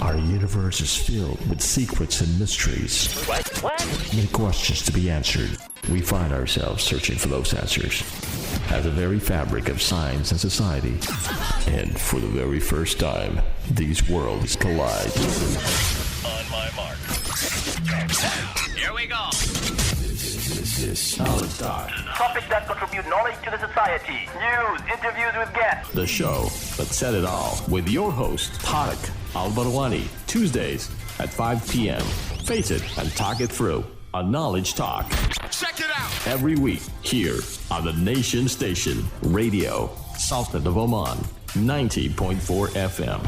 Our universe is filled with secrets and mysteries. What? Many questions to be answered. We find ourselves searching for those answers at the very fabric of science and society. And for the very first time, these worlds collide. On my mark. Here we go. This is Knowledge Talk. Topics that contribute knowledge to the society. News, interviews with guests. The show that said it all with your host, Tariq Al Barwani. Tuesdays at 5 p.m. Face it and talk it through on Knowledge Talk. Check it out. Every week here on the Nation Station Radio, Sultan of Oman, 90.4 FM.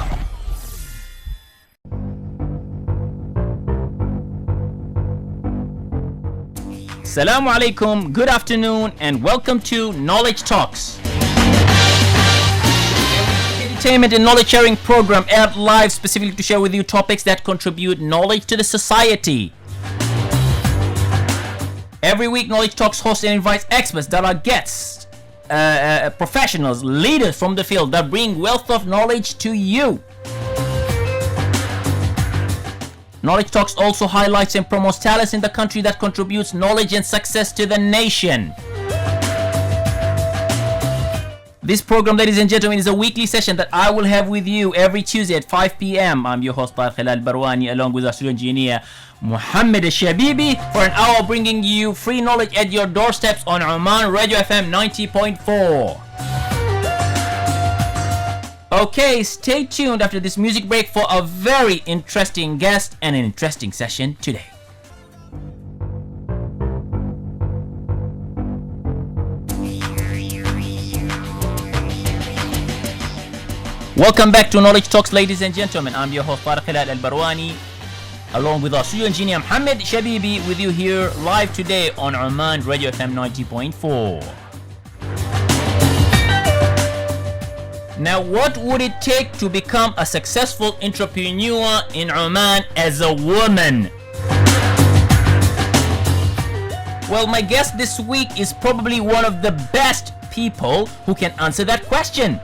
Assalamu alaikum, good afternoon, and welcome to Knowledge Talks. Entertainment and knowledge sharing program aired live specifically to share with you topics that contribute knowledge to the society. Every week, Knowledge Talks hosts and invites experts that are guests, professionals, leaders from the field that bring wealth of knowledge to you. Knowledge Talks also highlights and promotes talents in the country that contributes knowledge and success to the nation. This program, ladies and gentlemen, is a weekly session that I will have with you every Tuesday at 5 p.m. I'm your host, Tariq Al Barami, along with our studio engineer, Muhammad Shabibi, for an hour bringing you free knowledge at your doorsteps on Oman Radio FM 90.4. Okay, stay tuned after this music break for a very interesting guest and an interesting session today. Welcome back to Knowledge Talks, ladies and gentlemen. I'm your host, Tariq Al Barwani, along with our studio engineer, Muhammad Shabibi, with you here live today on Oman Radio FM 90.4. Now, what would it take to become a successful entrepreneur in Oman as a woman? Well, my guest this week is probably one of the best people who can answer that question.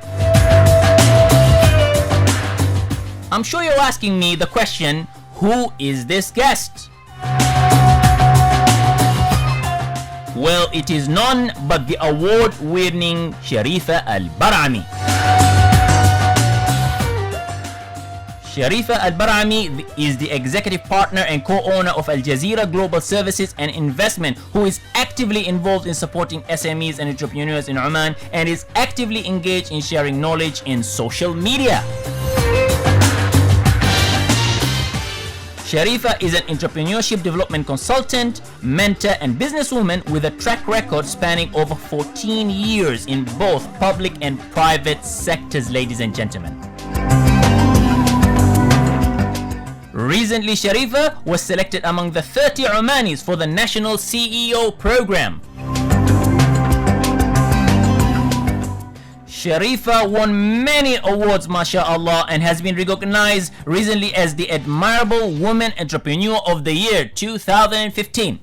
I'm sure you're asking me the question, who is this guest? Well, it is none but the award-winning Sharifa Al Barami. Sharifa Al Barami is the executive partner and co-owner of Al Jazeera Global Services and Investment, who is actively involved in supporting SMEs and entrepreneurs in Oman and is actively engaged in sharing knowledge in social media. Sharifa is an entrepreneurship development consultant, mentor, and businesswoman with a track record spanning over 14 years in both public and private sectors, ladies and gentlemen. Recently, Sharifa was selected among the 30 Omanis for the National CEO program. Sharifa won many awards, mashallah, and has been recognized recently as the Admirable Woman Entrepreneur of the Year 2015.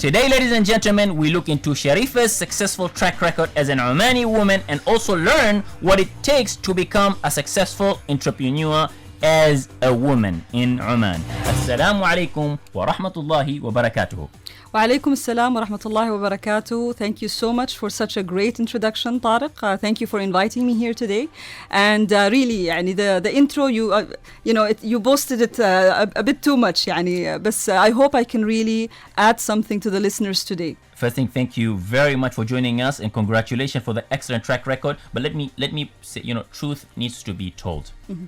Today, ladies and gentlemen, we look into Sharifa's successful track record as an Omani woman and also learn what it takes to become a successful entrepreneur as a woman in Oman. Assalamu alaikum wa rahmatullahi wa barakatuhu. Wa alaikum assalam wa rahmatullahi wa barakatuh. Thank you so much for such a great introduction, Tariq. Thank you for inviting me here today. And really, the intro, you boasted it a bit too much. But I hope I can really add something to the listeners today. First thing, thank you very much for joining us and congratulations for the excellent track record. But let me say, truth needs to be told. Mm-hmm.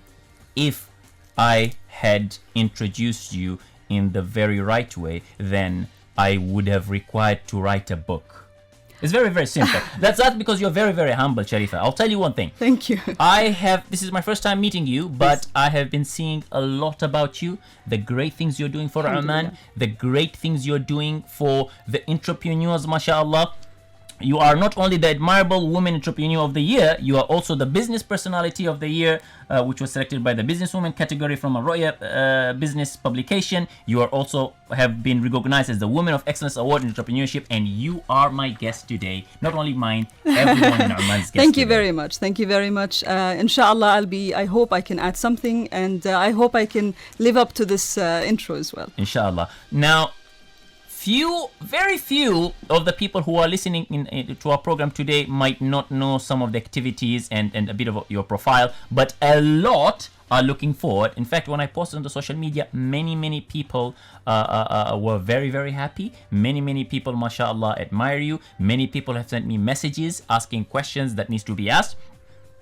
If I had introduced you in the very right way, then I would have required to write a book. It's very, very simple. That's because you're very, very humble, Sharifa. I'll tell you one thing. Thank you. This is my first time meeting you, but I have been seeing a lot about you, the great things you're doing for Oman, the great things you're doing for the entrepreneurs, mashallah. You are not only the admirable woman entrepreneur of the year, you are also the business personality of the year, which was selected by the businesswoman category from a Royal business publication. You are also have been recognized as the Woman of Excellence Award in Entrepreneurship, and you are my guest today. Not only mine, everyone in Oman's guest. Thank you very much. Thank you very much. Inshallah, I hope I can add something, and I hope I can live up to this intro as well. Inshallah. Now, very few of the people who are listening to our program today might not know some of the activities and a bit of your profile, but a lot are looking forward. In fact, when I posted on the social media, many people were very, very happy. Many people, mashallah, admire you. Many people have sent me messages asking questions that needs to be asked.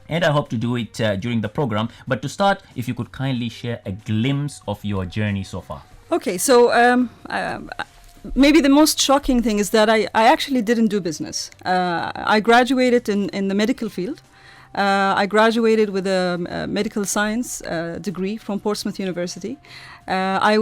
And I hope to do it during the program. But to start, if you could kindly share a glimpse of your journey so far. Okay, so maybe the most shocking thing is that I actually didn't do business. I graduated in the medical field. I graduated with a medical science degree from Portsmouth University. I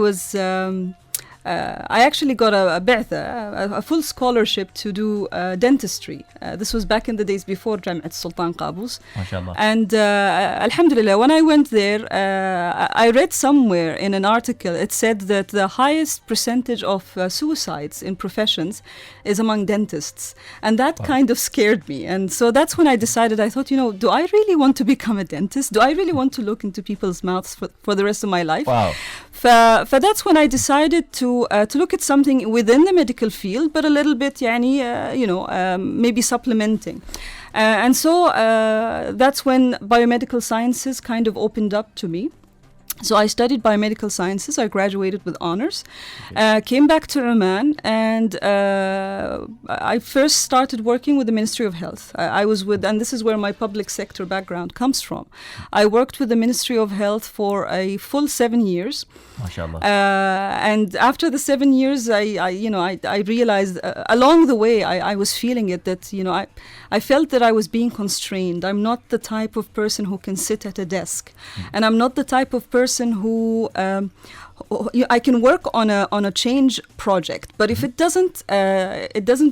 actually got a full scholarship to do dentistry. This was back in the days before Jamiat Sultan Qaboos. MashaAllah. And alhamdulillah, when I went there, I read somewhere in an article, it said that the highest percentage of suicides in professions is among dentists. And that kind of scared me. And so that's when I decided, I thought, do I really want to become a dentist? Do I really want to look into people's mouths for the rest of my life? Wow. That's when I decided to look at something within the medical field, but a little bit, maybe supplementing. And so that's when biomedical sciences kind of opened up to me. So I studied biomedical sciences. I graduated with honors, came back to Oman, and I first started working with the Ministry of Health. And this is where my public sector background comes from. I worked with the Ministry of Health for a full 7 years. MashaAllah. And after the 7 years, I realized along the way, I was feeling it that, I felt that I was being constrained. I'm not the type of person who can sit at a desk. And I'm not the type of person who I can work on a change project, but if it doesn't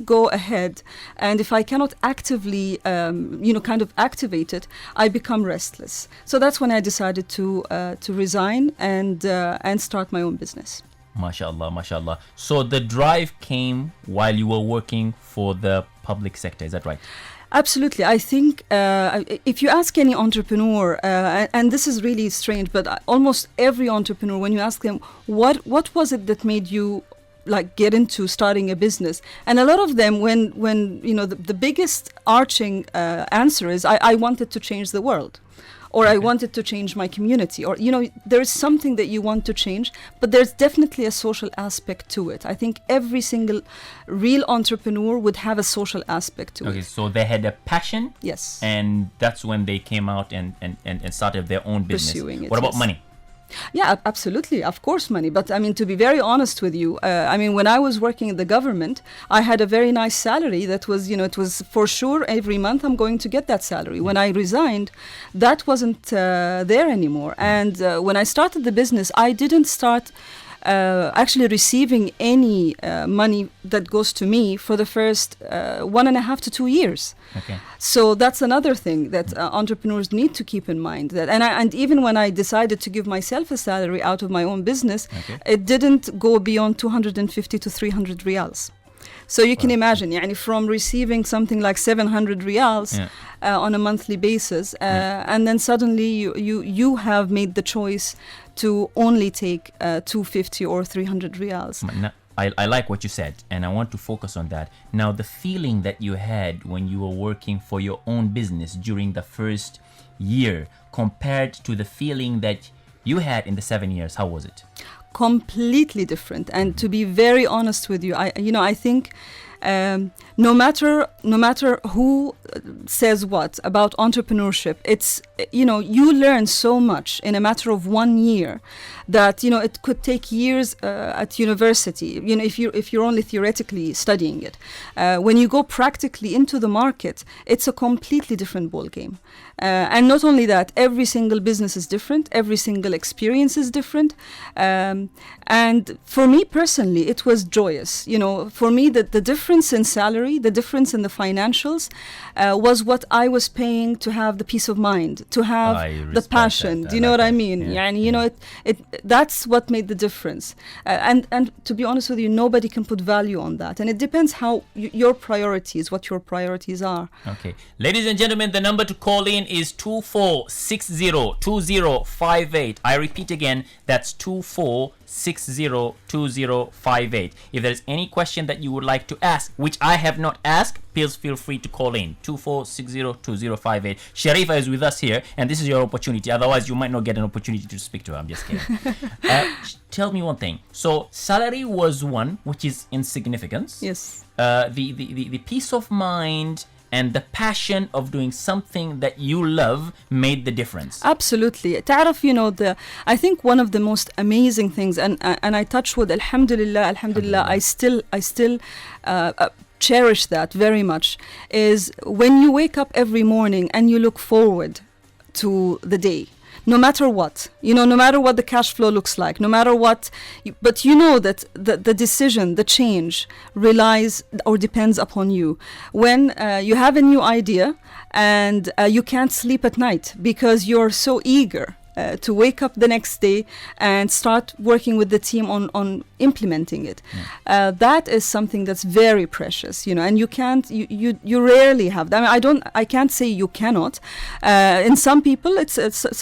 go ahead, and if I cannot actively kind of activate it, I become restless. So that's when I decided to resign and start my own business. MashaAllah. So the drive came while you were working for the public sector, is that right? Absolutely. I think if you ask any entrepreneur, and this is really strange, but almost every entrepreneur, when you ask them, what was it that made you get into starting a business? And a lot of them, when the biggest arching answer is, I wanted to change the world. Or I wanted to change my community, or there is something that you want to change, but there's definitely a social aspect to it. I think every single real entrepreneur would have a social aspect to it. Okay, so they had a passion. Yes. And that's when they came out and started their own business. Pursuing it. What about yes. money? Yeah, absolutely. Of course, money. But to be very honest with you, when I was working in the government, I had a very nice salary that was, it was for sure every month I'm going to get that salary. When I resigned, that wasn't there anymore. And when I started the business, I didn't start actually receiving any money that goes to me for the first 1.5 to 2 years. Okay. So that's another thing that entrepreneurs need to keep in mind. And even when I decided to give myself a salary out of my own business, it didn't go beyond 250 to 300 riyals. So you can imagine, from receiving something like 700 riyals on a monthly basis, and then suddenly you have made the choice to only take 250 or 300 riyals. I like what you said, and I want to focus on that. Now, the feeling that you had when you were working for your own business during the first year compared to the feeling that you had in the 7 years, how was it? Completely different. And to be very honest with you, I think no matter who says what about entrepreneurship, it's you learn so much in a matter of 1 year that it could take years at university. If you're only theoretically studying it, when you go practically into the market, it's a completely different ball game. And not only that, every single business is different, every single experience is different. And for me personally, it was joyous. For me, the difference difference in salary, the difference in the financials, was what I was paying to have the peace of mind, to have the passion. Do you know what I mean? You know, that's what made the difference. And to be honest with you, nobody can put value on that. And it depends how your priorities, what your priorities are. Okay. Ladies and gentlemen, the number to call in is 24602058. I repeat again, that's 24602058. If there's any question that you would like to ask, which I have not asked, please feel free to call in 24602058. Sharifa is with us here, and this is your opportunity. Otherwise, you might not get an opportunity to speak to her. I'm just kidding. Tell me one thing. So, salary was one, which is insignificance. Yes. The peace of mind and the passion of doing something that you love made the difference. Absolutely. تعرف, you know, I think one of the most amazing things, and I touch wood, alhamdulillah, I still cherish that very much, is when you wake up every morning and you look forward to the day. No matter what, you know, no matter what the cash flow looks like, no matter what, but you know that the decision, the change relies or depends upon you. When you have a new idea and you can't sleep at night because you're so eager to wake up the next day and start working with the team on implementing it. That is something that's very precious, you know, and you rarely have that. I mean, I can't say you cannot. In some people,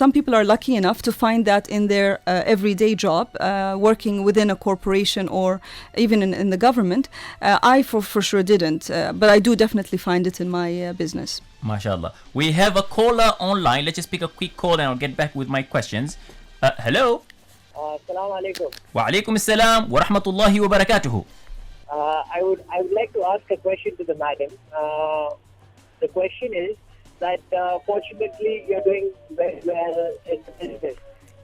some people are lucky enough to find that in their everyday job, working within a corporation or even in the government. I for sure didn't, but I do definitely find it in my business. MashaAllah. We have a caller online. Let's just pick a quick call and I'll get back with my questions. Hello. Assalamu alaikum. Wa alaikum assalam wa rahmatullahi wa barakatuhu. I would like to ask a question to the madam. The question is that fortunately you're doing very well in the business.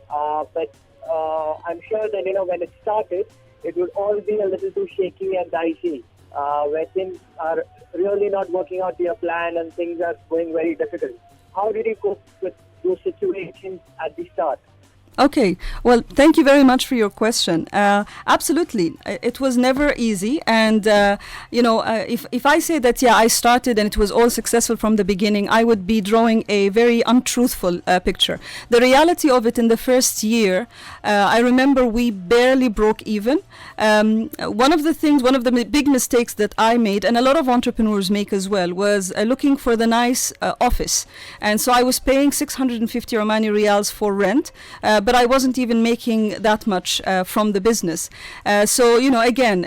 But I'm sure that, you know, when it started, it would all be a little too shaky and dicey, where things are really not working out to your plan and things are going very difficult. How did you cope with those situations at the start? Okay, well, thank you very much for your question. Absolutely, it was never easy, and you know, if I say that I started and it was all successful from the beginning, I would be drawing a very untruthful picture. The reality of it, in the first year, I remember we barely broke even. One of the big mistakes that I made, and a lot of entrepreneurs make as well, was looking for the nice office, and so I was paying 650 Omani riyals for rent. But I wasn't even making that much from the business. So, you know, again,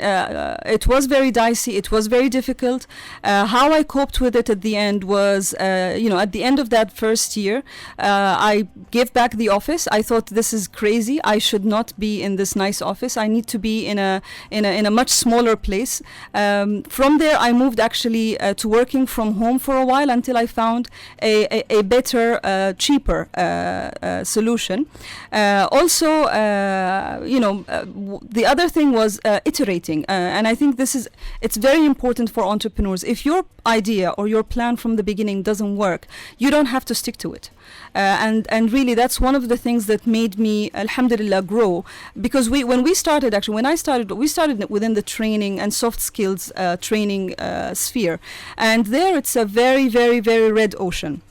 it was very dicey. It was very difficult. How I coped with it at the end was, you know, at the end of that first year, I gave back the office. I thought, this is crazy. I should not be in this nice office. I need to be in a much smaller place. From there, I moved actually to working from home for a while until I found a better, cheaper solution. Also, you know, the other thing was iterating, and I think it's very important for entrepreneurs. If your idea or your plan from the beginning doesn't work, you don't have to stick to it. And really, that's one of the things that made me, alhamdulillah, grow. Because when I started, we started within the training and soft skills training sphere, and there it's a very, very, very red ocean.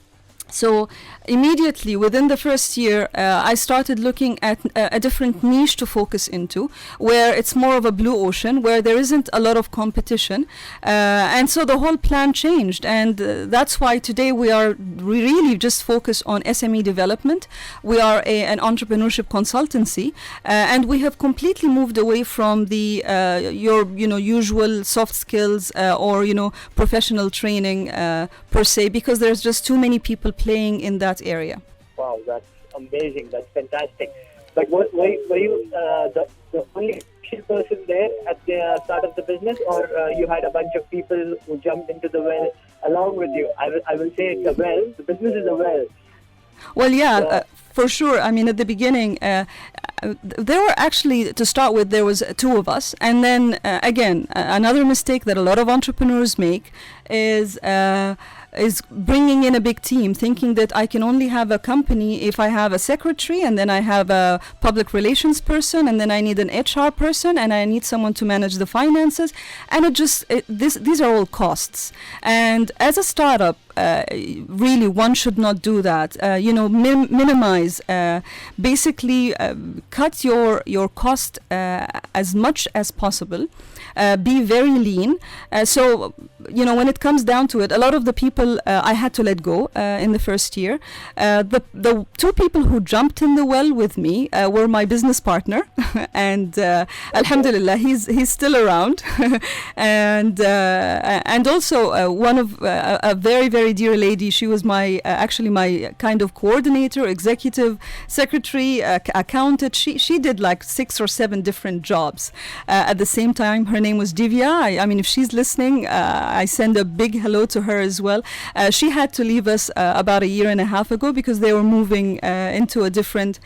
So immediately within the first year, I started looking at a different niche to focus into, where it's more of a blue ocean, where there isn't a lot of competition. And so the whole plan changed. And that's why today we really just focus on SME development. We are an entrepreneurship consultancy, and we have completely moved away from the usual soft skills or professional training per se, because there's just too many people playing in that area. Wow, that's amazing. That's fantastic. But were you the only person there at the start of the business, or you had a bunch of people who jumped into the well along with you? I will say it's a well. The business is a well. Well, yeah, for sure. I mean, at the beginning, there were actually, to start with, there was two of us. And then, again, another mistake that a lot of entrepreneurs make is is bringing in a big team, thinking that I can only have a company if I have a secretary, and then I have a public relations person, and then I need an HR person, and I need someone to manage the finances, and these are all costs. And as a startup, really one should not do that. Minimize, basically cut your cost as much as possible. Be very lean. So when it comes down to it, a lot of the people I had to let go in the first year. The two people who jumped in the well with me were my business partner, and alhamdulillah, he's still around, and also one of a very, very dear lady. She was my kind of coordinator, executive secretary, accountant. She did like 6 or 7 different jobs at the same time. Her name was Divya. I mean, if she's listening, I send a big hello to her as well. She had to leave us about a year and a half ago because they were moving into a different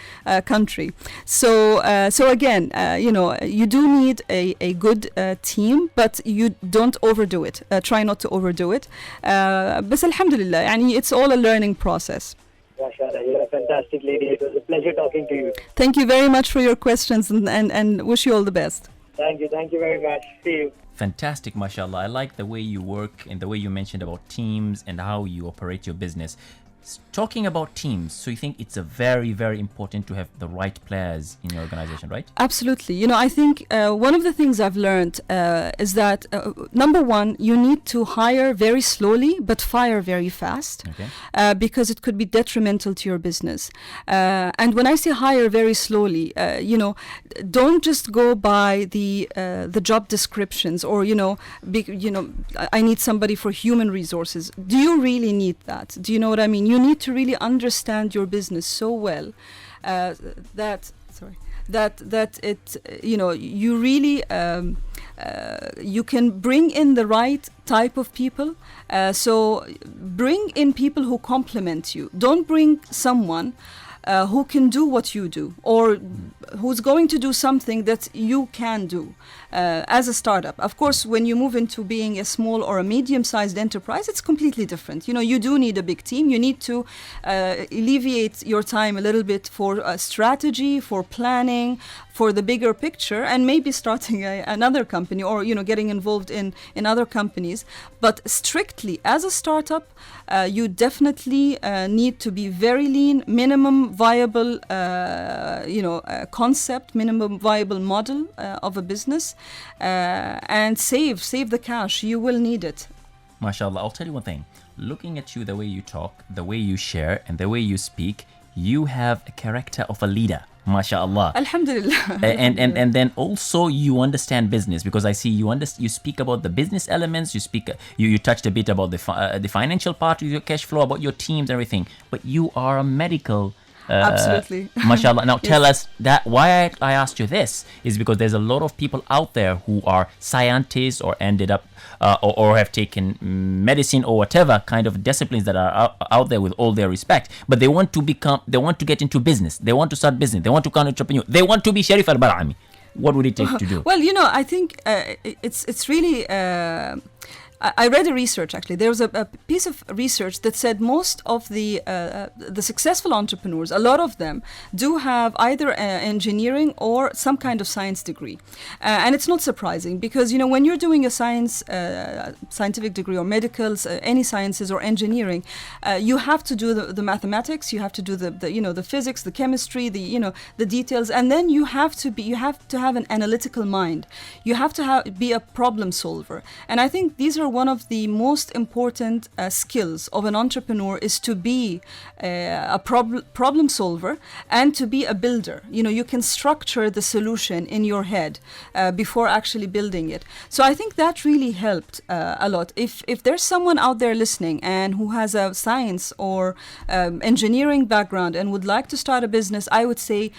country. So again, you do need a good team, but you don't overdo it. Try not to overdo it. But alhamdulillah, it's all a learning process. MashaAllah, you're a fantastic lady. It was a pleasure talking to you. Thank you very much for your questions, and wish you all the best. Thank you very much. See you. Fantastic, mashallah. I like the way you work and the way you mentioned about teams and how you operate your business. Talking about teams, so you think it's a very, very important to have the right players in your organization, right? Absolutely. I think one of the things I've learned is that number one, you need to hire very slowly but fire very fast, because it could be detrimental to your business. And when I say hire very slowly, don't just go by the job descriptions or I need somebody for human resources. Do you really need that? Do you know what I mean? You need to really understand your business so well that it you really you can bring in the right type of people. So bring in people who complement you. Don't bring someone who can do what you do, or who's going to do something that you can do as a startup. Of course, when you move into being a small or a medium-sized enterprise, it's completely different. You do need a big team. You need to alleviate your time a little bit for strategy, for planning, for the bigger picture, and maybe starting another company or getting involved in other companies. But strictly as a startup, you definitely need to be very lean, minimum viable concept, minimum viable model of a business, and save the cash. You will need it. MashaAllah, I'll tell you one thing. Looking at you, the way you talk, the way you share, and the way you speak, you have a character of a leader. MashaAllah. Alhamdulillah. and then also you understand business, because I see you speak about the business elements. You touched a bit about the financial part of your cash flow, about your teams, everything. But you are a medical. Absolutely. MashaAllah. Now tell us that why I asked you this is because there's a lot of people out there who are scientists or ended up or have taken medicine or whatever kind of disciplines that are out there, with all their respect, but they want to get into business. They want to start business. They want to become an entrepreneur. They want to be Sharifa Al Barami. What would it take to do? Well, I think it's really. I read a research, actually. There was a piece of research that said most of the successful entrepreneurs, a lot of them, do have either engineering or some kind of science degree. And it's not surprising because, when you're doing a scientific degree or medicals, any sciences or engineering, you have to do the mathematics, you have to do the physics, the chemistry, the details, and then you have to have an analytical mind. You have to be a problem solver. And I think these are one of the most important skills of an entrepreneur, is to be a problem solver and to be a builder. You can structure the solution in your head before actually building it. So I think that really helped a lot. If there's someone out there listening and who has a science or engineering background and would like to start a business, I would say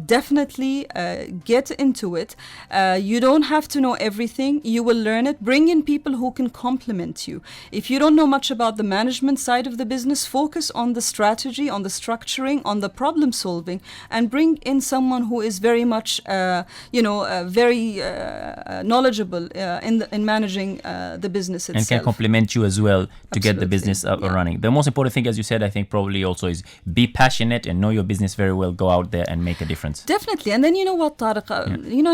definitely get into it. You don't have to know everything. You will learn it. Bring in people who can can complement you. If you don't know much about the management side of the business, focus on the strategy, on the structuring, on the problem solving, and bring in someone who is very much, very knowledgeable in managing the business itself. And can complement you as well to get the Absolutely. business up and running. The most important thing, as you said, I think probably also is be passionate and know your business very well. Go out there and make a difference. Definitely. And then you know what, Tariq,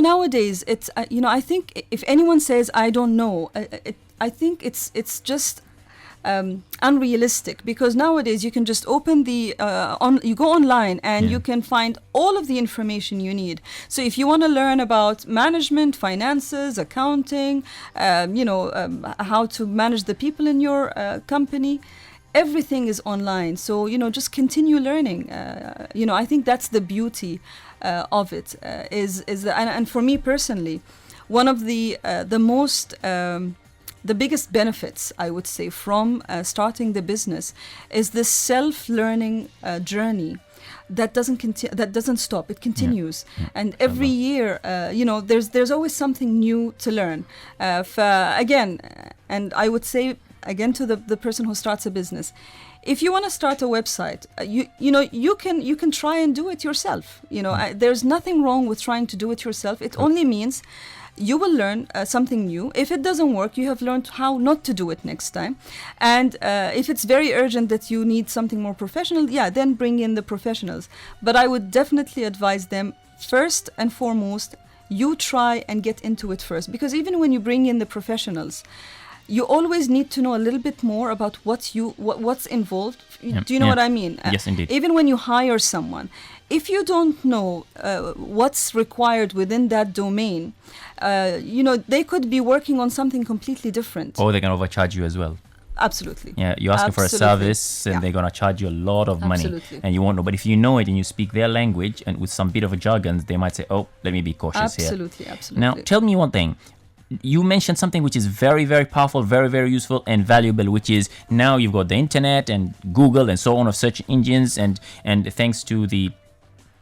nowadays it's I think if anyone says I don't know, I think it's just unrealistic, because nowadays you can just open you go online and you can find all of the information you need. So if you want to learn about management, finances, accounting, how to manage the people in your company, everything is online. So just continue learning. I think that's the beauty of it. And for me personally, one of the most the biggest benefits, I would say, from starting the business is this self-learning journey that doesn't stop. It continues, and every year, there's always something new to learn. Again, and I would say again to the person who starts a business, if you want to start a website, you can try and do it yourself. There's nothing wrong with trying to do it yourself. It only means you will learn something new. If it doesn't work, you have learned how not to do it next time. And if it's very urgent that you need something more professional, then bring in the professionals. But I would definitely advise them, first and foremost, you try and get into it first. Because even when you bring in the professionals, you always need to know a little bit more about what's involved. Do you know what I mean? Yes, indeed. Even when you hire someone, if you don't know what's required within that domain, they could be working on something completely different. Or they can overcharge you as well. Absolutely. Yeah, you're asking for a service and they're going to charge you a lot of money. Absolutely. And you won't know. But if you know it and you speak their language and with some bit of a jargon, they might say, oh, let me be cautious here. Absolutely. Now, tell me one thing. You mentioned something which is very, very powerful, very, very useful and valuable, which is now you've got the internet and Google and so on of search engines, and thanks to the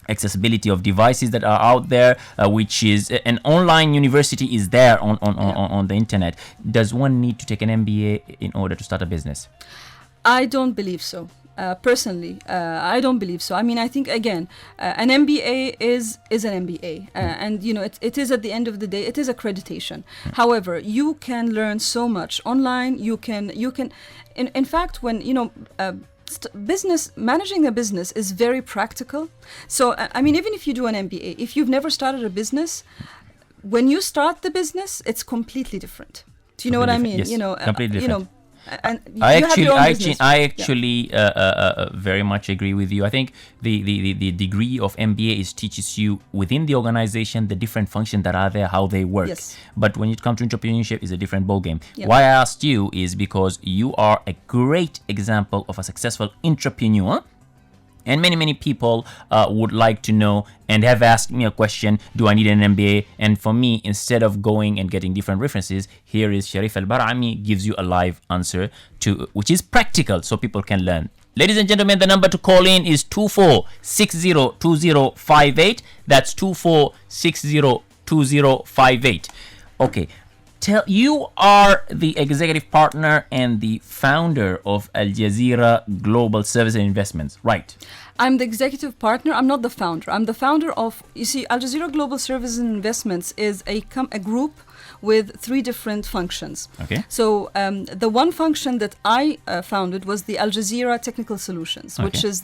accessibility of devices that are out there, which is an online university is there on the internet. Does one need to take an MBA in order to start a business? I don't believe so. Personally, I don't believe so. I mean, I think again, an MBA is an MBA, and it is at the end of the day, it is accreditation. However, you can learn so much online. You can. In fact, when managing a business is very practical. So I mean, even if you do an MBA, if you've never started a business, when you start the business, it's completely different. Do you know what I mean? Yes, completely different. And I actually very much agree with you. I think the degree of MBA teaches you within the organization the different functions that are there, how they work. Yes. But when it comes to entrepreneurship, it's a different ballgame. Yep. Why I asked you is because you are a great example of a successful entrepreneur. And many people would like to know and have asked me a question, do I need an MBA? And for me, instead of going and getting different references, here is Sharifa Al Barami gives you a live answer which is practical so people can learn. Ladies and gentlemen, the number to call in is 24602058. That's 24602058. Okay. You are the executive partner and the founder of Al Jazeera Global Services and Investments, right? I'm the executive partner. I'm not the founder. I'm the founder of, Al Jazeera Global Services and Investments is a group with 3 different functions. Okay. So the one function that I founded was the Al Jazeera Technical Solutions, which is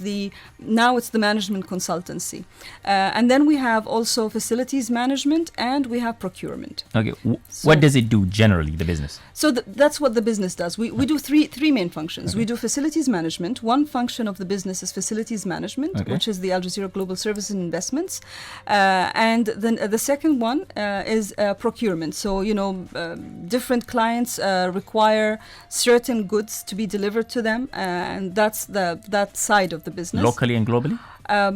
now it's the management consultancy. And then we have also facilities management and we have procurement. Okay. What does it do generally, the business? So that's what the business does. We do three main functions. Okay. We do facilities management. One function of the business is facilities management, which is the Al Jazeera Global Services and Investments. And then the second one is procurement. So, different clients require certain goods to be delivered to them. And that's that side of the business. Locally and globally?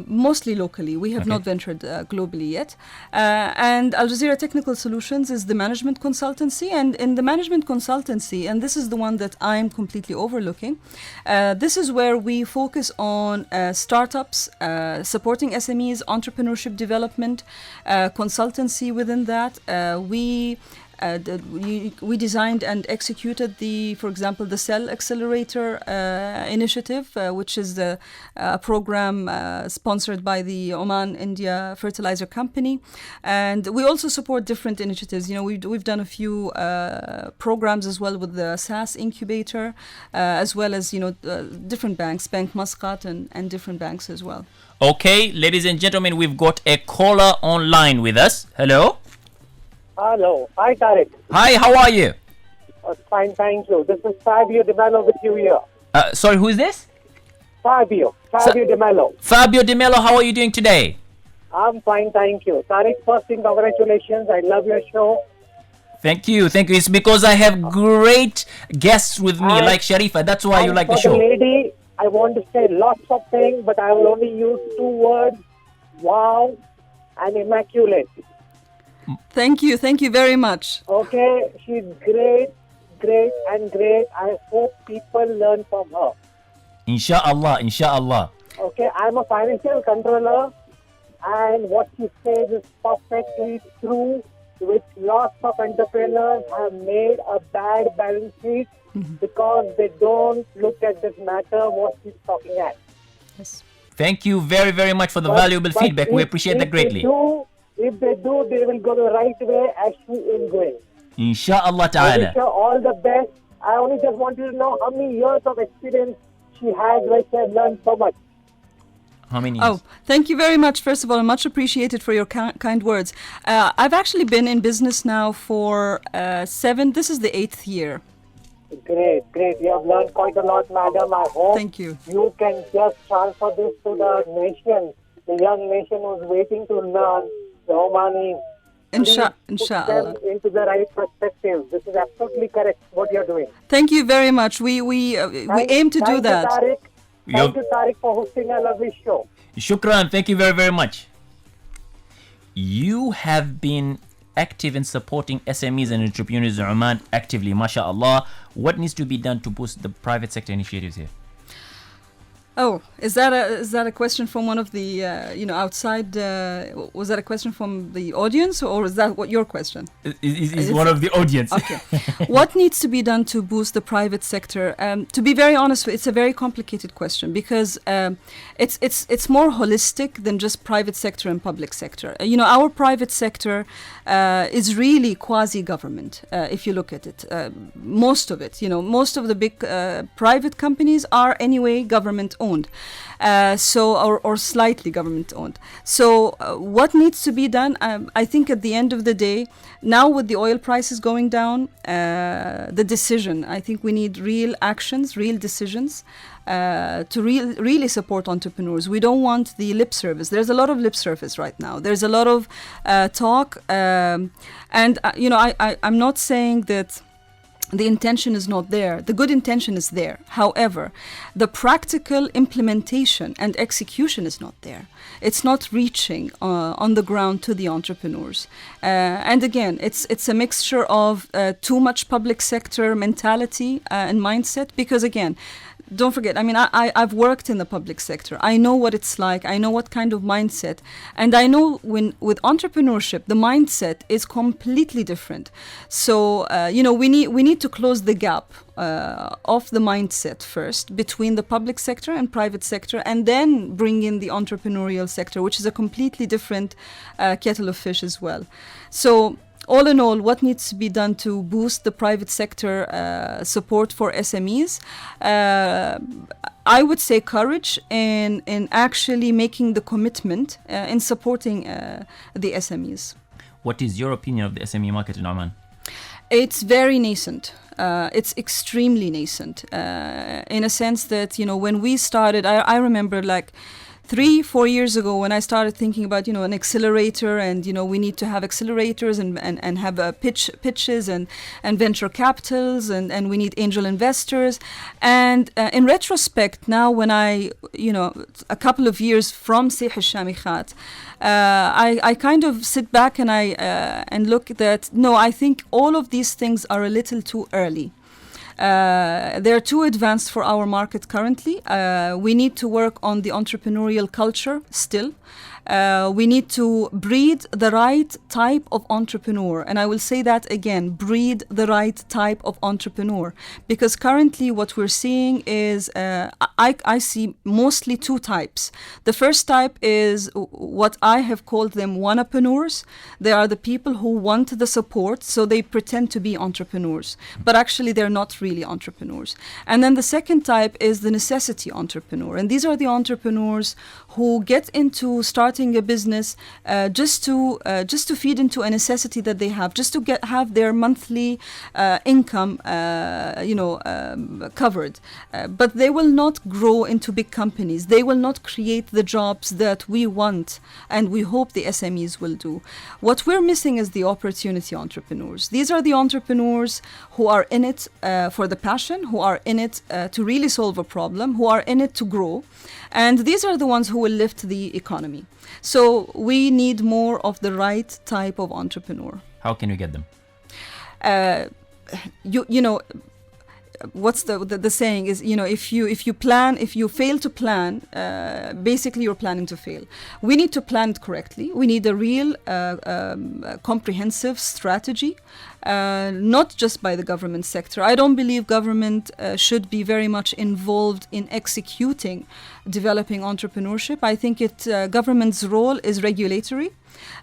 Mostly locally. We have not ventured globally yet. And Al Jazeera Technical Solutions is the management consultancy. And in the management consultancy, and this is the one that I'm completely overlooking, this is where we focus on startups, supporting SMEs, entrepreneurship development, consultancy within that. We We designed and executed for example, the Cell Accelerator initiative, which is a program sponsored by the Oman India Fertilizer Company, and we also support different initiatives. We've done a few programs as well with the SAS incubator, as well as different banks, Bank Muscat, and different banks as well. Okay, ladies and gentlemen, we've got a caller online with us. Hello. Hello. Hi, Tariq. Hi, how are you? Fine, thank you. This is Fabio De Mello with you here. Sorry, who is this? Fabio De Mello. Fabio De Mello, how are you doing today? I'm fine, thank you. Tariq, first thing, congratulations. I love your show. Thank you. It's because I have great guests with me, like Sharifa. That's why you like the show. For the lady, I want to say lots of things, but I will only use 2 words: wow and immaculate. Thank you very much. Okay, she's great. I hope people learn from her. Inshallah. Okay, I'm a financial controller, and what she says is perfectly true, which lots of entrepreneurs have made a bad balance sheet because they don't look at this matter what she's talking at. Yes. Thank you very, very much for the valuable feedback. We appreciate that greatly. If they do, they will go the right way as she is going. Inshallah I ta'ala. wish her all the best. I only just wanted to know how many years of experience she has, where she has learned so much. How many years? Oh, thank you very much. First of all, much appreciated for your kind words. I've actually been in business now for 7. This is the 8th year. Great. You have learned quite a lot, madam. I hope Thank you. You can just transfer this to the nation, the young nation who's waiting to learn the Omani. Inshallah. Put them into the right perspective. This is absolutely correct what you're doing. Thank you very much. We aim to do that. Thank you, Tariq, for hosting a lovely show. Shukran. Thank you very, very much. You have been active in supporting SMEs and entrepreneurs in Oman actively, mashallah. What needs to be done to boost the private sector initiatives here? Oh, is that a question from one of the outside? Was that a question from the audience, or is that what your question? Is one of the audience. Okay. What needs to be done to boost the private sector? To be very honest, it's a very complicated question because it's more holistic than just private sector and public sector. Our private sector is really quasi-government. If you look at it, most of it, most of the big private companies are anyway government owned. Or slightly government owned. So what needs to be done? I think at the end of the day, now with the oil prices going down, the decision, I think we need real actions, real decisions to really support entrepreneurs. We don't want the lip service. There's a lot of lip service right now. There's a lot of talk. I'm not saying that the intention is not there. The good intention is there. However, the practical implementation and execution is not there. It's not reaching on the ground to the entrepreneurs. And again, it's a mixture of too much public sector mentality and mindset, because again, don't forget, I've worked in the public sector. I know what it's like. I know what kind of mindset. And I know with entrepreneurship, the mindset is completely different. So, we need to close the gap of the mindset first between the public sector and private sector, and then bring in the entrepreneurial sector, which is a completely different kettle of fish as well. So, all in all, what needs to be done to boost the private sector support for SMEs? I would say courage in actually making the commitment in supporting the SMEs. What is your opinion of the SME market in Oman? It's very nascent. It's extremely nascent in a sense that, when we started, I remember 3-4 years ago when I started thinking about an accelerator, and we need to have accelerators and have pitches and venture capitals, and we need angel investors. And in retrospect now, when I a couple of years from Sih al-Shamikhat, I kind of sit back and look at that. No, I think all of these things are a little too early. They're too advanced for our market currently. We need to work on the entrepreneurial culture still. We need to breed the right type of entrepreneur. And I will say that again, breed the right type of entrepreneur. Because currently what we're seeing is, I see mostly two types. The first type is what I have called them wannapreneurs. They are the people who want the support, so they pretend to be entrepreneurs. But actually they're not really entrepreneurs. And then the second type is the necessity entrepreneur. And these are the entrepreneurs who get into starting a business just to feed into a necessity that they have, just to have their monthly income covered. But they will not grow into big companies. They will not create the jobs that we want and we hope the SMEs will do. What we're missing is the opportunity entrepreneurs. These are the entrepreneurs who are in it for the passion, who are in it to really solve a problem, who are in it to grow. And these are the ones who will lift the economy. So we need more of the right type of entrepreneur. How can you get them? You know, what's the saying is, if you fail to plan, basically you're planning to fail. We need to plan it correctly. We need a real comprehensive strategy, not just by the government sector. I don't believe government should be very much involved in executing developing entrepreneurship. I think government's role is regulatory.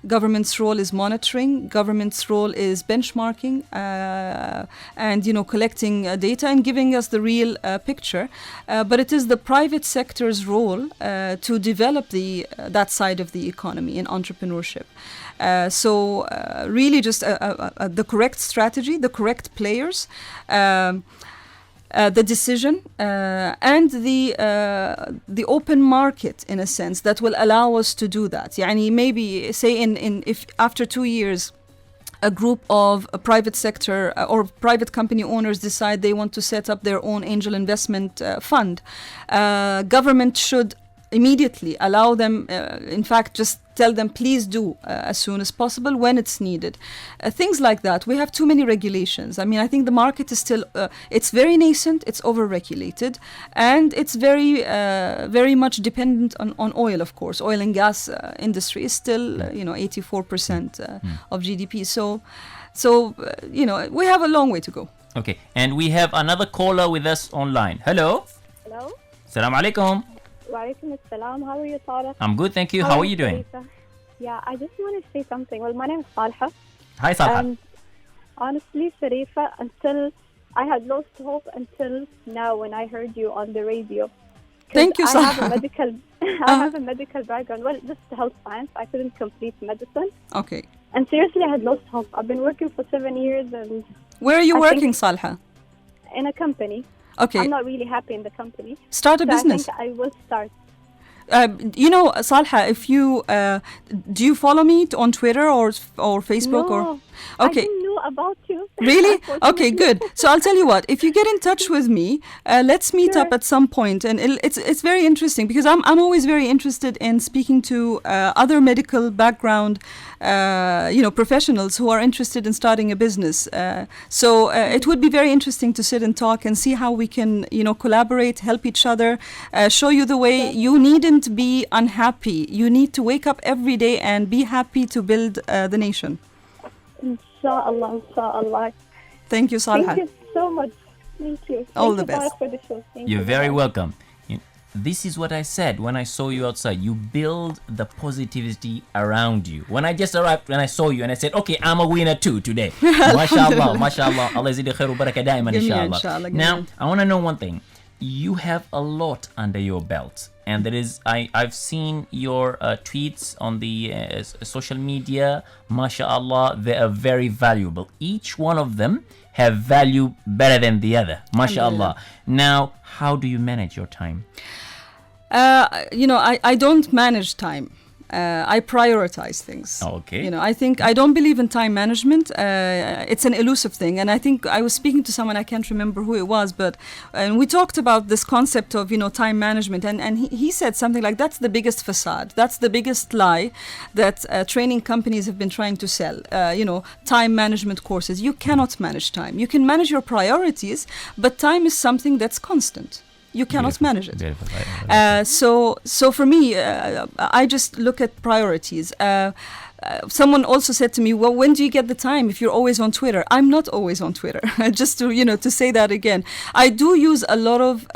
Government's role is monitoring. Government's role is benchmarking and collecting data and giving us the real picture. But it is the private sector's role to develop that side of the economy in entrepreneurship. So really just the correct strategy, the correct players, the decision and the open market in a sense that will allow us to do that. Yani maybe say if after 2 years a group of private sector or private company owners decide they want to set up their own angel investment fund, government should immediately allow them, in fact just tell them please do as soon as possible when it's needed. Things like that. We have too many regulations. I mean, I think the market is still, it's very nascent, it's over-regulated, and it's very much dependent on oil, of course. Oil and gas industry is still, 84% of GDP. So we have a long way to go. Okay, and we have another caller with us online. Hello. Hello. Assalamu alaikum. Walaikum assalam. How are you, Tariq? I'm good, thank you. How are you doing? Sharifa? Yeah, I just want to say something. Well, my name is Salha. Hi, Salha. And honestly, Sharifa, I had lost hope until now when I heard you on the radio. Thank you, Salha. I have a medical background. Well, just health science. I couldn't complete medicine. Okay. And seriously, I had lost hope. I've been working for 7 years and... Where are you working, Salha? In a company. Okay. I'm not really happy in the company. Start a business. I think I will start. Salha, if you do you follow me on Twitter or Facebook? No, okay. I didn't know about you. Really? Okay, good. So I'll tell you what. If you get in touch with me, let's meet up at some point, and it's very interesting because I'm always very interested in speaking to other medical background professionals who are interested in starting a business. So it would be very interesting to sit and talk and see how we can collaborate, help each other, show you the way. You needn't be unhappy. You need to wake up every day and be happy to build the nation. Inshallah, inshallah. Thank you, Salha. Thank you so much. Thank you. All Thank the you best. For the show. Thank You're you. very welcome. This is what I said when I saw you outside. You build the positivity around you. When I just arrived, when I saw you and I said, okay, I'm a winner too today. MashaAllah, MashaAllah. Allah yazid khairu baraka daiman, inshallah. Now, I want to know one thing. You have a lot under your belt. And there is, I've seen your tweets on the social media. MashaAllah, they are very valuable. Each one of them have value better than the other. MashaAllah. Now, how do you manage your time? I don't manage time. I prioritize things. Okay. I think I don't believe in time management. It's an elusive thing, and I think I was speaking to someone, I can't remember who it was, but and we talked about this concept of time management, and he said something like, that's the biggest facade, that's the biggest lie that training companies have been trying to sell. Time management courses. You cannot manage time. You can manage your priorities, but time is something that's constant. You cannot manage it. So for me, I just look at priorities. Someone also said to me, well, when do you get the time if you're always on Twitter? I'm not always on Twitter. Just to say that again. I do use a lot of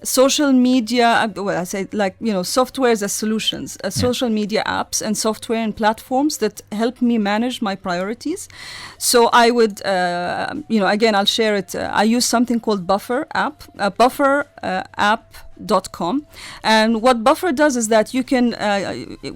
social media, I say softwares as solutions, social media apps and software and platforms that help me manage my priorities. So I would, again, I'll share it. I use something called Buffer app, app.com. And what Buffer does is that you can,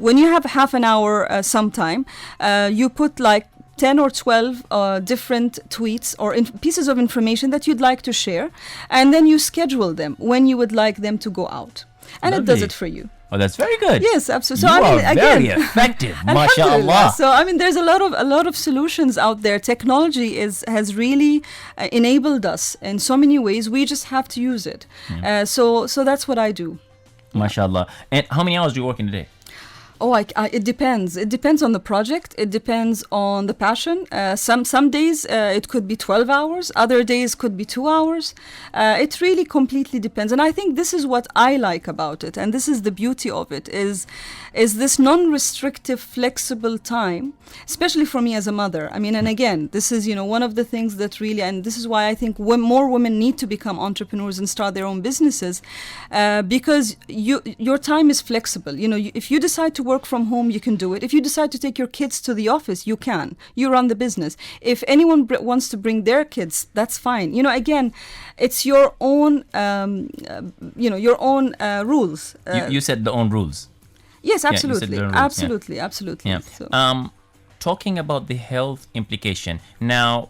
when you have half an hour sometime, you put like 10 or 12 different tweets or pieces of information that you'd like to share, and then you schedule them when you would like them to go out. And Lovely. It does it for you. Oh, that's very good. Yes, absolutely. You are very effective, mashallah. So there's a lot of solutions out there. Technology has really enabled us in so many ways. We just have to use it. So that's what I do. Mashallah. And how many hours do you work in a day? Oh, it depends. It depends on the project. It depends on the passion. Some days it could be 12 hours. Other days could be 2 hours. It really completely depends. And I think this is what I like about it. And this is the beauty of it, is this non-restrictive, flexible time, especially for me as a mother. I mean, and again, this is, one of the things that really, and this is why I think more women need to become entrepreneurs and start their own businesses, because your time is flexible. If you decide to work from home, you can do it. If you decide to take your kids to the office, you can. You run the business. If anyone wants to bring their kids, that's fine. Again, it's your own, your own rules. You said the own rules. Yes, absolutely. Yeah, absolutely. Yeah. So. Talking about the health implication. Now,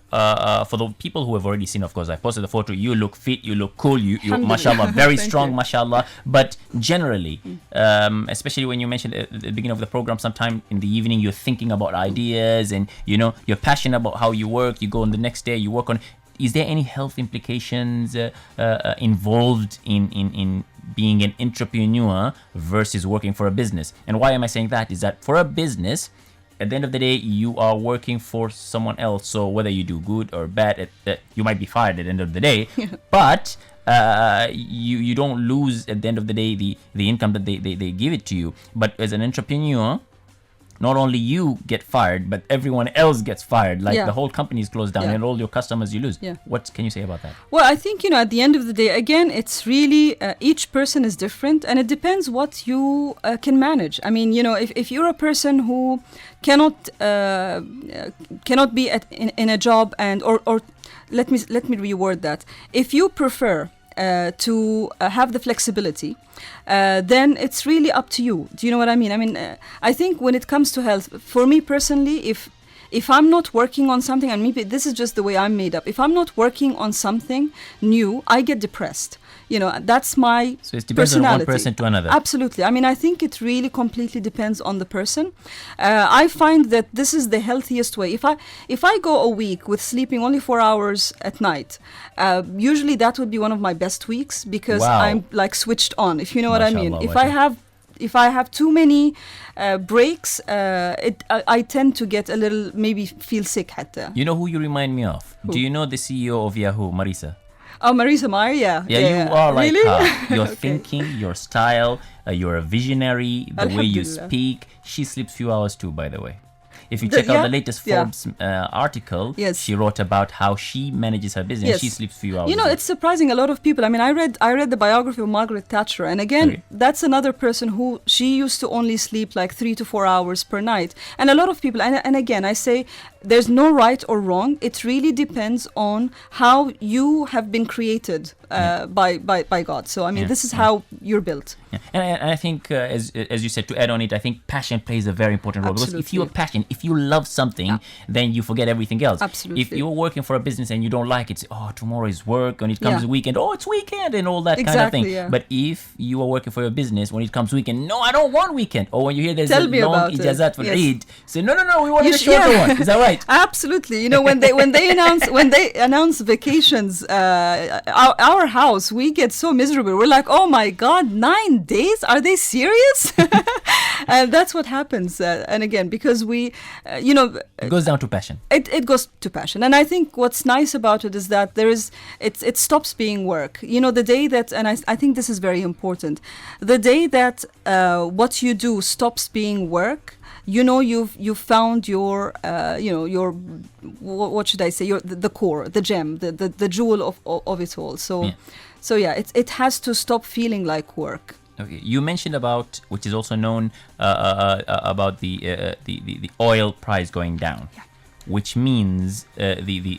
for the people who have already seen, of course, I posted the photo. You look fit, you look cool, you mashallah, very strong, mashallah. But generally, especially when you mentioned at the beginning of the program, sometime in the evening, you're thinking about ideas and, you're passionate about how you work. You go on the next day, you work on. Is there any health implications involved in being an entrepreneur versus working for a business? And why am I saying that? Is that for a business, at the end of the day, you are working for someone else. So whether you do good or bad, you might be fired at the end of the day. But you don't lose at the end of the day the income that they give it to you. But as an entrepreneur, not only you get fired, but everyone else gets fired. Like the whole company is closed down and all your customers you lose. What can you say about that? Well, I think, at the end of the day, again, it's really each person is different, and it depends what you can manage. I mean, if you're a person who cannot be in a job or let me reword that. If you prefer to have the flexibility, then it's really up to you. Do you know what I mean? I mean, I think when it comes to health, for me personally, if I'm not working on something, and maybe this is just the way I'm made up, if I'm not working on something new, I get depressed. That's my So it depends personality. on one person to another. Absolutely. I mean, I think it really completely depends on the person. I find that this is the healthiest way. If I go a week with sleeping only 4 hours at night, usually that would be one of my best weeks, because I'm like switched on, if you know what I mean. If I have too many breaks, I tend to get a little, maybe feel sick. Hatta. You know who you remind me of? Do you know the CEO of Yahoo, Marisa? Oh, Marisa Mayer, yeah. You are like really? her. Your Okay. thinking, your style, you're a visionary, the way you Alhamdulillah. speak. She sleeps few hours too, by the way. If you check out the latest Forbes article, Yes. she wrote about how she manages her business. Yes. She sleeps few hours. It's surprising. A lot of people. I mean, I read the biography of Margaret Thatcher, and again, Okay. that's another person who she used to only sleep like 3 to 4 hours per night. And a lot of people, and again, I say there's no right or wrong. It really depends on how you have been created by God. So I mean, this is how you're built. Yeah. And I think, as you said, to add on it, I think passion plays a very important role. Absolutely. Because if you're passionate, if you love something, then you forget everything else. Absolutely. If you're working for a business and you don't like it, tomorrow is work, when it comes weekend, it's weekend, and all that kind of thing. Yeah. But if you are working for your business, when it comes weekend, no, I don't want weekend. Or when you hear there's Tell a me long about ijazat it. for Yes. Eid, say no, we want a shorter one. Is that right? Absolutely. You know, when they announce vacations, our house, we get so miserable. We're like, oh my God, 9 days? Are they serious? And that's what happens. And again, because we, It goes down to passion. It goes to passion. And I think what's nice about it is that it stops being work. You know, the day that, and I think this is very important, the day that what you do stops being work, you've found your what should I say, the core, the gem, the jewel of it all. So it has to stop feeling like work. Okay, you mentioned about, which is also known about the oil price going down, which means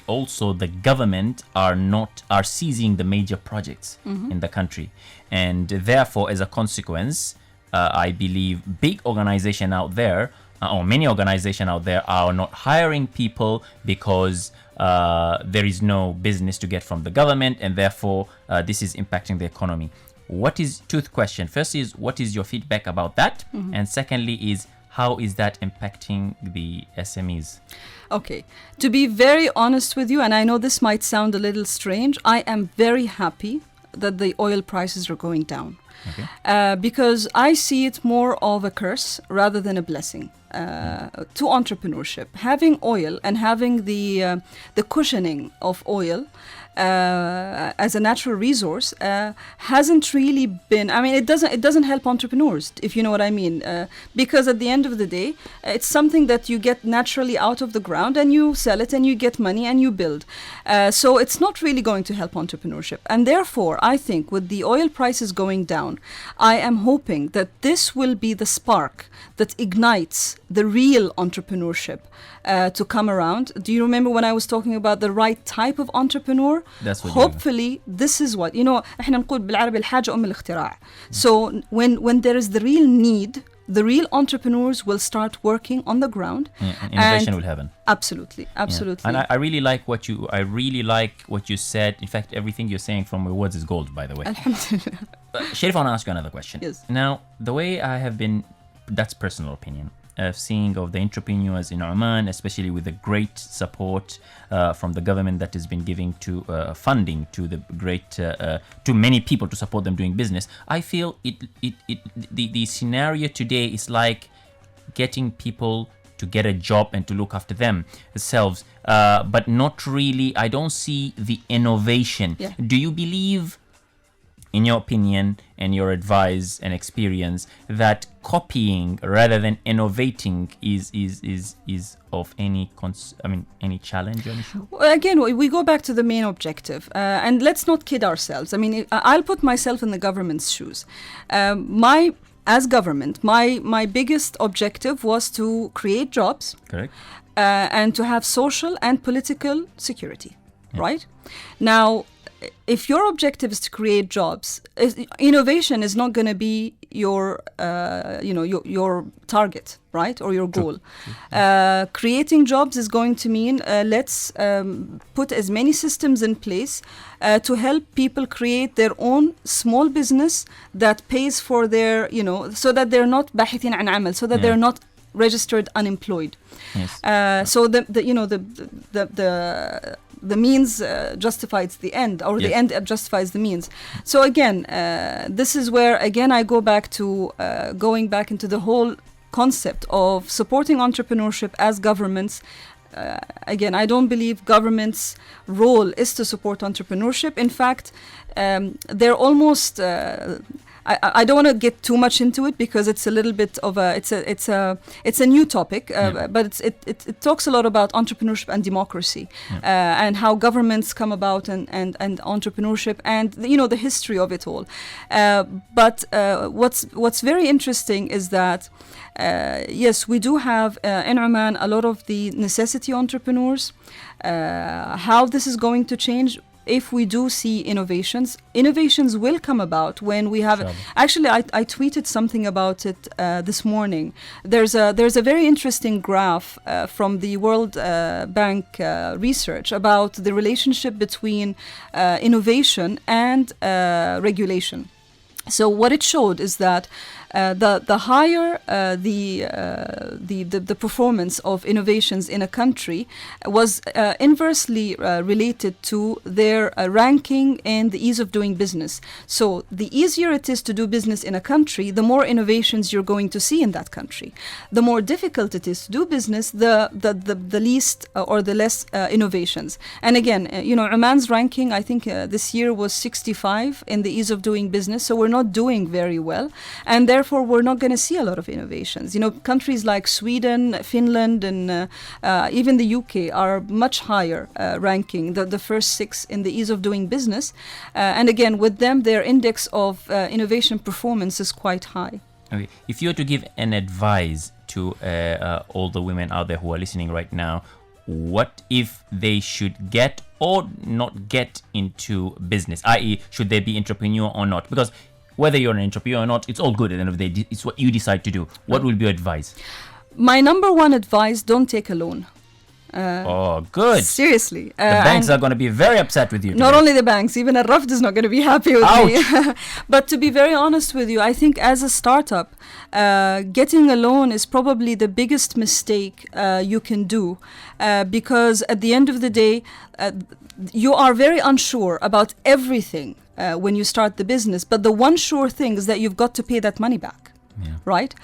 also the government are seizing the major projects in the country, and therefore, as a consequence, I believe big organization out there, or many organizations out there, are not hiring people because there is no business to get from the government, and therefore this is impacting the economy. What is two question? First is, what is your feedback about that? And secondly is, how is that impacting the SMEs? Okay, to be very honest with you, and I know this might sound a little strange, I am very happy that the oil prices are going down. Okay. Because I see it more of a curse rather than a blessing to entrepreneurship. Having oil and having the cushioning of oil as a natural resource hasn't really been, I mean, it doesn't help entrepreneurs, if you know what I mean, because at the end of the day, it's something that you get naturally out of the ground and you sell it and you get money and you build. So it's not really going to help entrepreneurship. And therefore, I think with the oil prices going down, I am hoping that this will be the spark that ignites the real entrepreneurship to come around. Do you remember when I was talking about the right type of entrepreneur? That's what hopefully this is what, احنا نقول بالعربي الحاجة أم الاختراع. So when there is the real need, the real entrepreneurs will start working on the ground. And innovation will happen. Absolutely. And I really like what you said. In fact, everything you're saying from your words is gold, by the way. Alhamdulillah. Sharif, I want to ask you another question. Yes. Now, the way I have been, that's personal opinion, seeing of the entrepreneurs in Oman, especially with the great support from the government that has been giving to funding to the great to many people to support them doing business. I feel the scenario today is like getting people to get a job and to look after themselves, but not really. I don't see the innovation. Yeah. Do you believe, in your opinion and your advice and experience, that copying rather than innovating is of any any challenge or issue? Well, again, we go back to the main objective, and let's not kid ourselves. I mean, I'll put myself in the government's shoes. As government, my biggest objective was to create jobs. Correct. And to have social and political security, right? Now, if your objective is to create jobs, innovation is not going to be your target, right, or your goal. Creating jobs is going to mean let's put as many systems in place to help people create their own small business that pays for their, so that they're not باحثين عن عمل, so that they're not registered unemployed. Yes. So the means justifies the end, or the end justifies the means. So again, this is where again I go back to going back into the whole concept of supporting entrepreneurship as governments. Again, I don't believe government's role is to support entrepreneurship. In fact, they're almost I don't want to get too much into it because it's a little bit of it's a new topic, but it talks a lot about entrepreneurship and democracy, and how governments come about, and entrepreneurship, and the history of it all. But what's very interesting is that yes, we do have in Oman a lot of the necessity entrepreneurs. How this is going to change, if we do see innovations will come about when we have. Actually, I tweeted something about it this morning. There's a very interesting graph from the World Bank research about the relationship between innovation and regulation. So what it showed is that the higher the performance of innovations in a country was inversely related to their ranking in the ease of doing business. So the easier it is to do business in a country, the more innovations you're going to see in that country. The more difficult it is to do business, the least or the less innovations. And again, Oman's ranking, I think this year was 65 in the ease of doing business. So we're not doing very well, and therefore we're not going to see a lot of innovations. Countries like Sweden, Finland, and even the UK are much higher ranking, the first 6 in the ease of doing business. And again, with them, their index of innovation performance is quite high. Okay. If you were to give an advice to all the women out there who are listening right now, what if they should get or not get into business? I.e., should they be entrepreneur or not? Because whether you're an entrepreneur or not, it's all good at the end of the day. It's what you decide to do. What will be your advice? My number one advice, don't take a loan. Oh, good. Seriously. The banks are going to be very upset with you today. Not only the banks, even Al-Rafd is not going to be happy with me. But to be very honest with you, I think as a startup, getting a loan is probably the biggest mistake you can do, because at the end of the day, you are very unsure about everything when you start the business. But the one sure thing is that you've got to pay that money back. Yeah. Right?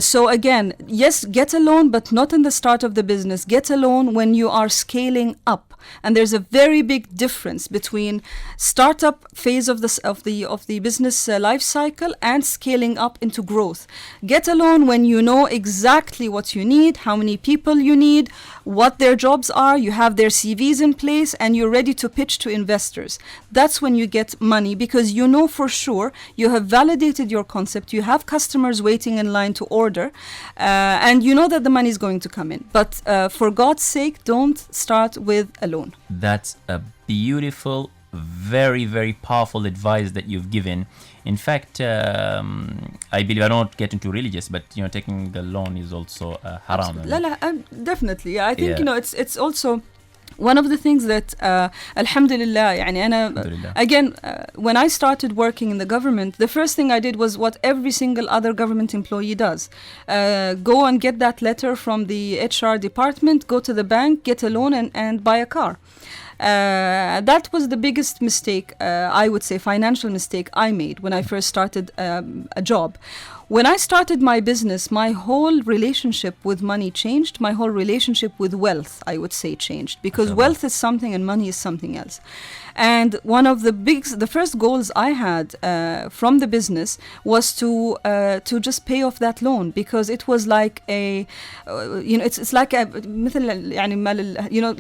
So again, yes, get a loan, but not in the start of the business. Get a loan when you are scaling up. And there's a very big difference between startup phase of the business life cycle and scaling up into growth. Get a loan when you know exactly what you need, how many people you need, what their jobs are, you have their CVs in place, and you're ready to pitch to investors. That's when you get money, because you know for sure you have validated your concept, you have customers waiting in line to order, and you know that the money is going to come in. But for God's sake, don't start with a loan. That's a beautiful, very, very powerful advice that you've given. In fact, I believe, I don't get into religious, but taking a loan is also haram. Definitely. Yeah, I think it's also one of the things that alhamdulillah, again, when I started working in the government, the first thing I did was what every single other government employee does. Go and get that letter from the HR department, go to the bank, get a loan, and buy a car. That was the biggest mistake, I would say, financial mistake I made when I first started a job. When I started my business, my whole relationship with money changed. My whole relationship with wealth, I would say, changed, because wealth is something and money is something else. And one of the first goals I had from the business was to just pay off that loan, because it was like it's like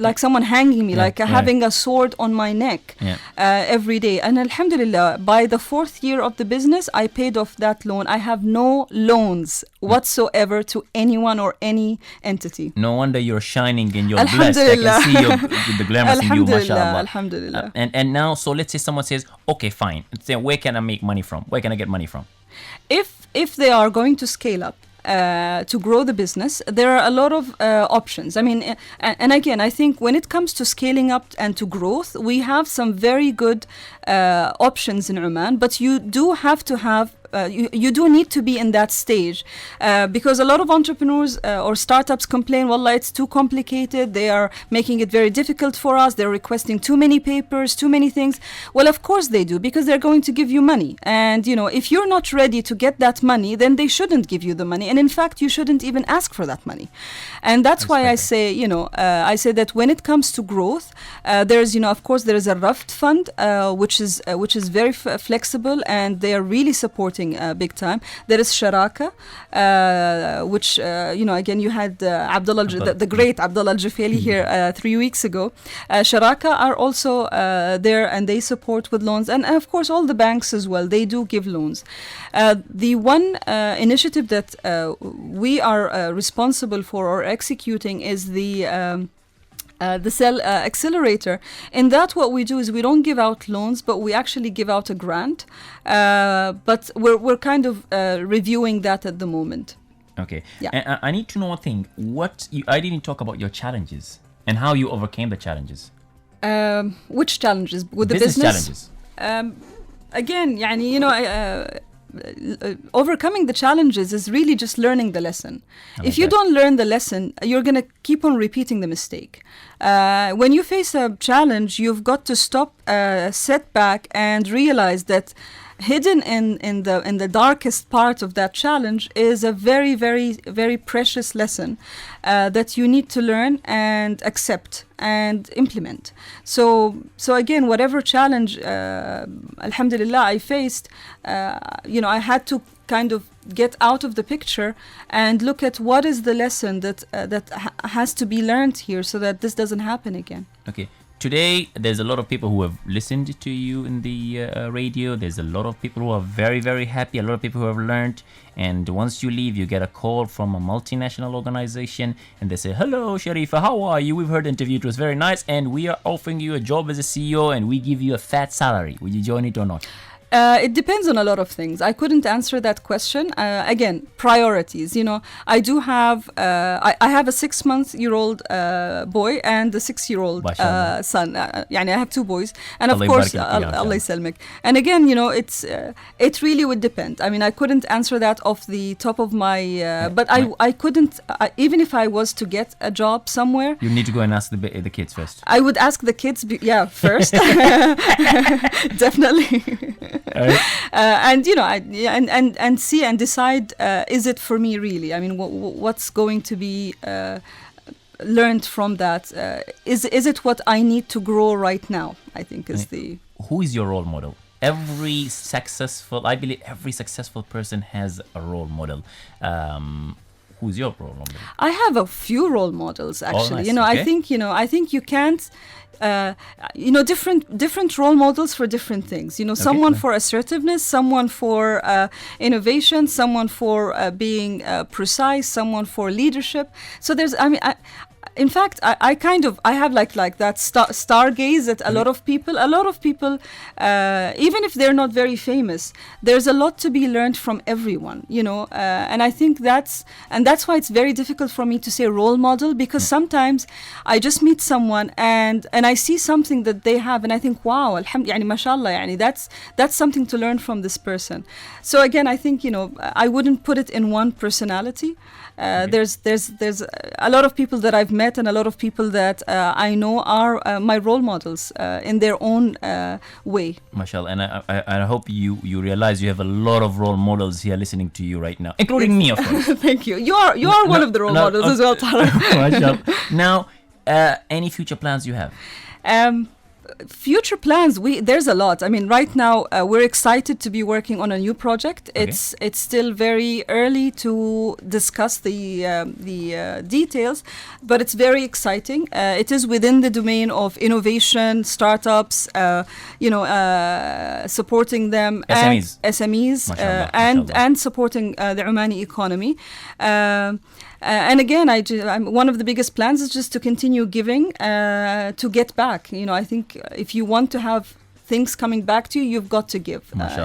like someone hanging me, having a sword on my neck every day. And alhamdulillah, by the 4th year of the business, I paid off that loan. I have no loans whatsoever to anyone or any entity. No wonder you're shining and you're blessed. I can see the glamour in you, mashallah. Alhamdulillah. And now, so let's say someone says, okay, fine. Then where can I make money from? Where can I get money from? If they are going to scale up, to grow the business, there are a lot of options. I mean, and again, I think when it comes to scaling up and to growth, we have some very good options in Oman, but you do have to have you do need to be in that stage, because a lot of entrepreneurs or startups complain, wallah, it's too complicated, they are making it very difficult for us, they're requesting too many papers, too many things. Well, of course they do, because they're going to give you money, and if you're not ready to get that money, then they shouldn't give you the money, and in fact you shouldn't even ask for that money. And that's why perfect. I say that when it comes to growth, there's of course there is a Raft fund, which is very flexible, and they are really supporting big time. There is Sharaka, which again you had Abdullah, the great Abdullah Al-Jufeli here 3 weeks ago. Sharaka are also there, and they support with loans, and of course all the banks as well, they do give loans. The one initiative that we are responsible for or executing is the Cell Accelerator. In that, what we do is we don't give out loans, but we actually give out a grant. But we're kind of reviewing that at the moment. Okay. Yeah. And I need to know one thing. I didn't talk about your challenges and how you overcame the challenges. Which challenges with the business challenges? Again, overcoming the challenges is really just learning the lesson. If you don't learn the lesson, you're going to keep on repeating the mistake. When you face a challenge, you've got to stop, sit back, and realize that hidden in the darkest part of that challenge is a very, very, very precious lesson that you need to learn and accept and implement. So again, whatever challenge, alhamdulillah, I faced, I had to kind of get out of the picture and look at what is the lesson that has to be learned here, so that this doesn't happen again. Okay. Today, there's a lot of people who have listened to you in the radio. There's a lot of people who are very, very happy. A lot of people who have learned. And once you leave, you get a call from a multinational organization, and they say, "Hello, Sharifa, how are you? We've heard the interview. It was very nice, and we are offering you a job as a CEO, and we give you a fat salary. Will you join it or not?" It depends on a lot of things. I couldn't answer that question. Again, priorities. I do have. I have a 6-month-old boy and a 6-year-old son. I have 2 boys, and of course, Allah يسلمك. And again, it really would depend. I mean, I couldn't answer that off the top of my. But I couldn't. Even if I was to get a job somewhere, you need to go and ask the kids first. I would ask the kids. First, definitely. And see and decide, is it for me really? I mean, what's going to be learned from that? Is it what I need to grow right now? I think is the. Who is your role model? I believe every successful person has a role model. Who's your role model? I have a few role models actually. Nice. Okay. I think you can't. Different role models for different things. Someone for assertiveness, someone for innovation, someone for being precise, someone for leadership. So there's, in fact, I have like that stargaze that a lot of people, even if they're not very famous, there's a lot to be learned from everyone, and I think that's why it's very difficult for me to say role model, because sometimes I just meet someone and I see something that they have, and I think, wow, alhamdulillah, mashallah, that's something to learn from this person. So again, I think, I wouldn't put it in one personality. There's a lot of people that I've met, and a lot of people that I know are my role models in their own way. MashaAllah, and I hope you realize you have a lot of role models here listening to you right now, including me, of course. Thank you. You are one of the role models as well, Tariq. MashaAllah. Now, any future plans you have? Future plans, there's a lot. I mean, right now we're excited to be working on a new project. Okay. It's still very early to discuss the details, but it's very exciting. It is within the domain of innovation, startups, supporting them, SMEs. and SMEs, and supporting the Omani economy. And again, one of the biggest plans is just to continue giving, to get back. I think if you want to have things coming back to you, you've got to give.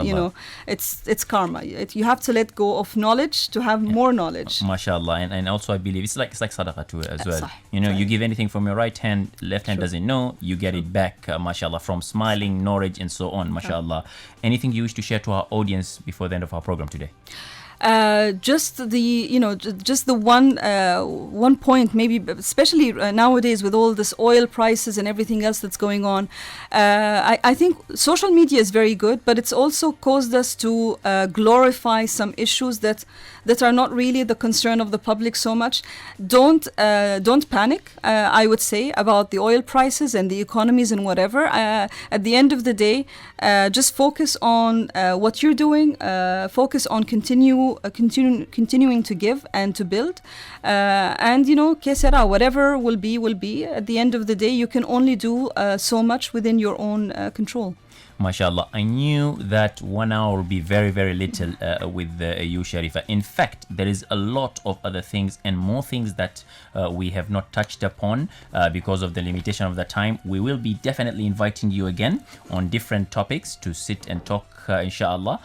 You know, it's karma. You have to let go of knowledge to have more knowledge. MashaAllah. And also I believe it's like sadaqah too as well. You know, you give anything from your right hand, left hand doesn't know, you get it back, mashallah, from smiling, knowledge and so on, mashallah. Anything you wish to share to our audience before the end of our program today? Just the one point, maybe especially nowadays with all this oil prices and everything else that's going on. I think social media is very good, but it's also caused us to glorify some issues that are not really the concern of the public so much. Don't panic, I would say, about the oil prices and the economies and whatever. At the end of the day, just focus on what you're doing. Focus on continuing to give and to build. And que sera, whatever will be. At the end of the day, you can only do so much within your own control. MashaAllah, I knew that 1 hour would be very, very little with you, Sharifa. In fact, there is a lot of other things and more things that we have not touched upon because of the limitation of the time. We will be definitely inviting you again on different topics to sit and talk, inshallah,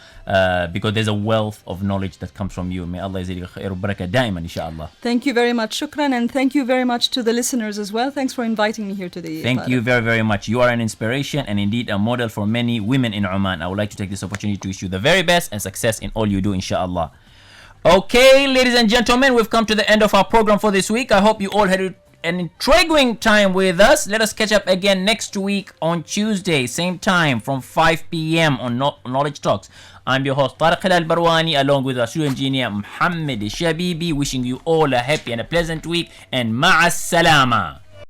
because there's a wealth of knowledge that comes from you. May Allah yazid khair wa baraka daiman, inshallah. Thank you very much. Shukran, and thank you very much to the listeners as well. Thanks for inviting me here today. Thank you very, very much. You are an inspiration and indeed a model for many women in Oman. I would like to take this opportunity to wish you the very best and success in all you do, inshallah. Okay, ladies and gentlemen, we've come to the end of our program for this week. I hope you all had an intriguing time with us. Let us catch up again next week on Tuesday, same time from 5 p.m. on Knowledge Talks. I'm your host Tariq Al Barwani, along with our studio engineer Muhammad Shabibi, wishing you all a happy and a pleasant week, and ma'as salama.